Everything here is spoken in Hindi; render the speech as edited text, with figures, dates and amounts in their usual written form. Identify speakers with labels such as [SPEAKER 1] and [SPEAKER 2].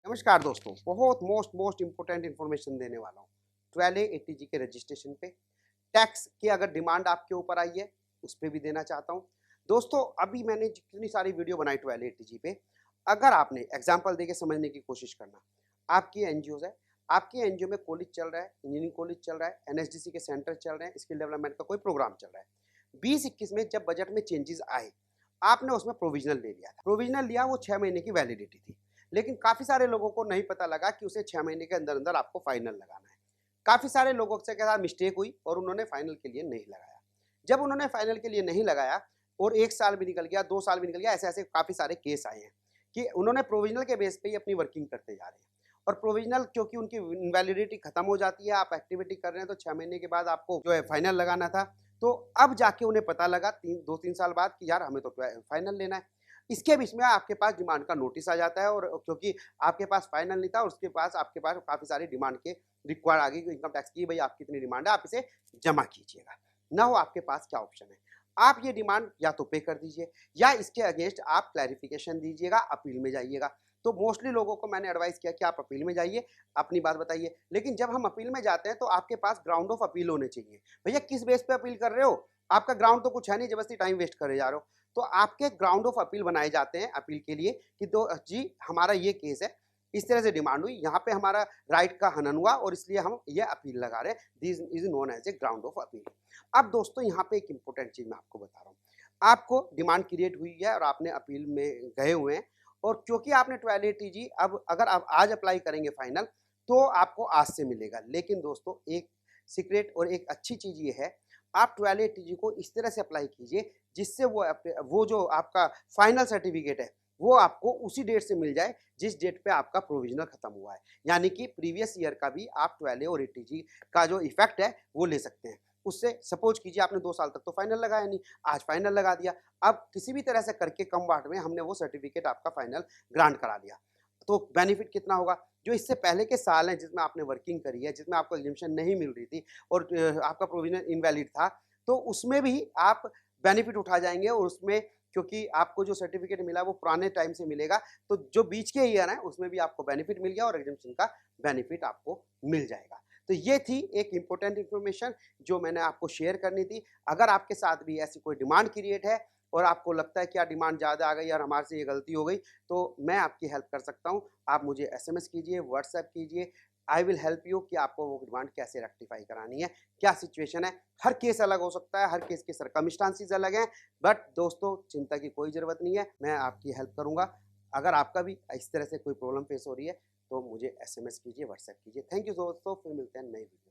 [SPEAKER 1] नमस्कार दोस्तों, बहुत मोस्ट इम्पोर्टेंट इन्फॉर्मेशन देने वाला हूँ। 12A ATG के रजिस्ट्रेशन पे टैक्स की अगर डिमांड आपके ऊपर आई है, उस पे भी देना चाहता हूँ। दोस्तों, अभी मैंने जितनी सारी वीडियो बनाई 12A ATG पे, अगर आपने एग्जाम्पल देके समझने की कोशिश करना। आपकी एनजीओ है, आपकी एनजीओ में कॉलेज चल रहा है, इंजीनियरिंग कॉलेज चल रहा है, एनएसडीसी के सेंटर चल रहे हैं, स्किल डेवलपमेंट का कोई प्रोग्राम चल रहा है। 2021 में जब बजट में चेंजेस आए, आपने उसमें प्रोविजनल ले लिया था। प्रोविजनल लिया, वो 6 महीने की वैलिडिटी थी। लेकिन काफ़ी सारे लोगों को नहीं पता लगा कि उसे 6 महीने के अंदर-अंदर आपको फाइनल लगाना है। काफ़ी सारे लोगों से के साथ मिस्टेक हुई और उन्होंने फाइनल के लिए नहीं लगाया। जब उन्होंने फाइनल के लिए नहीं लगाया और 1 साल भी निकल गया, 2 साल भी निकल गया, ऐसे-ऐसे काफ़ी सारे केस आए हैं कि उन्होंने प्रोविजनल के बेस पे ही अपनी वर्किंग करते जा रहे हैं। और प्रोविजनल क्योंकि उनकी इनवैलिडिटी खत्म हो जाती है, आप एक्टिविटी कर रहे हैं तो 6 महीने के बाद आपको जो है फाइनल लगाना था। तो अब जाके उन्हें पता लगा 2-3 साल बाद कि यार हमें तो फाइनल लेना है। इसके बीच में आपके पास डिमांड का नोटिस आ जाता है और क्योंकि आपके पास फाइनल नहीं था और उसके पास आपके पास काफ़ी सारी डिमांड के रिक्वायर्ड आ गई इनकम टैक्स की, भाई आपकी इतनी डिमांड है, आप इसे जमा कीजिएगा। नाउ आपके पास क्या ऑप्शन है? आप ये डिमांड या तो पे कर दीजिए या इसके अगेंस्ट आप क्लैरिफिकेशन दीजिएगा, अपील में जाइएगा। तो मोस्टली लोगों को मैंने एडवाइस किया कि आप अपील में जाइए, अपनी बात बताइए। लेकिन जब हम अपील में जाते हैं तो आपके पास ग्राउंड ऑफ अपील होने चाहिए। भैया किस बेस पे अपील कर रहे हो? आपका ग्राउंड तो कुछ है नहीं, जबरदस्ती टाइम वेस्ट करे जा रहे हो। तो आपके ग्राउंड ऑफ अपील बनाए जाते हैं अपील के लिए कि दो जी हमारा ये केस है, इस तरह से डिमांड हुई, यहाँ पे हमारा राइट का हनन हुआ और इसलिए हम ये अपील लगा रहे हैं। This is known as a ground of appeal. अब दोस्तों यहाँ पे एक इंपॉर्टेंट चीज मैं आपको बता रहा हूँ। आपको डिमांड क्रिएट हुई है और आपने अपील में गए हुए हैं और क्योंकि आपने 12ATG अब अगर आप आज अप्लाई करेंगे फाइनल तो आपको आज से मिलेगा। लेकिन दोस्तों एक सीक्रेट और एक अच्छी चीज ये है, आप 12ATG को इस तरह से अप्लाई कीजिए जिससे वो जो आपका फाइनल सर्टिफिकेट है वो आपको उसी डेट से मिल जाए जिस डेट पे आपका प्रोविजनल खत्म हुआ है। यानी कि प्रीवियस ईयर का भी आप 12A और ATG का जो इफेक्ट है वो ले सकते हैं। उससे सपोज कीजिए आपने 2 साल तक तो फाइनल लगाया नहीं, आज फाइनल लगा दिया। अब किसी भी तरह से करके कम वाट में हमने वो सर्टिफिकेट आपका फाइनल ग्रांट करा दिया। तो बेनिफिट कितना होगा? जो इससे पहले के साल हैं जिसमें आपने वर्किंग करी है, जिसमें आपको एग्जेम्पशन नहीं मिल रही थी और आपका प्रोविजनल इनवैलिड था, तो उसमें भी आप बेनिफिट उठा जाएँगे और उसमें क्योंकि आपको जो सर्टिफिकेट मिला वो पुराने टाइम से मिलेगा, तो जो बीच के ईयर हैं उसमें भी आपको बेनिफिट मिल गया और एग्जेम्पशन का बेनिफिट आपको मिल जाएगा। तो ये थी एक इम्पोर्टेंट इन्फॉर्मेशन जो मैंने आपको शेयर करनी थी। अगर आपके साथ भी ऐसी कोई डिमांड क्रिएट है और आपको लगता है कि यार डिमांड ज़्यादा आ गई यार हमारे से ये गलती हो गई, तो मैं आपकी हेल्प कर सकता हूँ। आप मुझे एसएमएस कीजिए, व्हाट्सएप कीजिए, आई विल हेल्प यू कि आपको वो डिमांड कैसे रेक्टिफाई करानी है, क्या सिचुएशन है। हर केस अलग हो सकता है, हर केस के सर्कमस्टांसेस अलग हैं, बट दोस्तों चिंता की कोई ज़रूरत नहीं है, मैं आपकी हेल्प करूँगा। अगर आपका भी इस तरह से कोई प्रॉब्लम फेस हो रही है, तो मुझे एसएमएस कीजिए, व्हाट्सएप कीजिए। थैंक यू दोस्तों, फिर मिलते हैं नई वीडियो।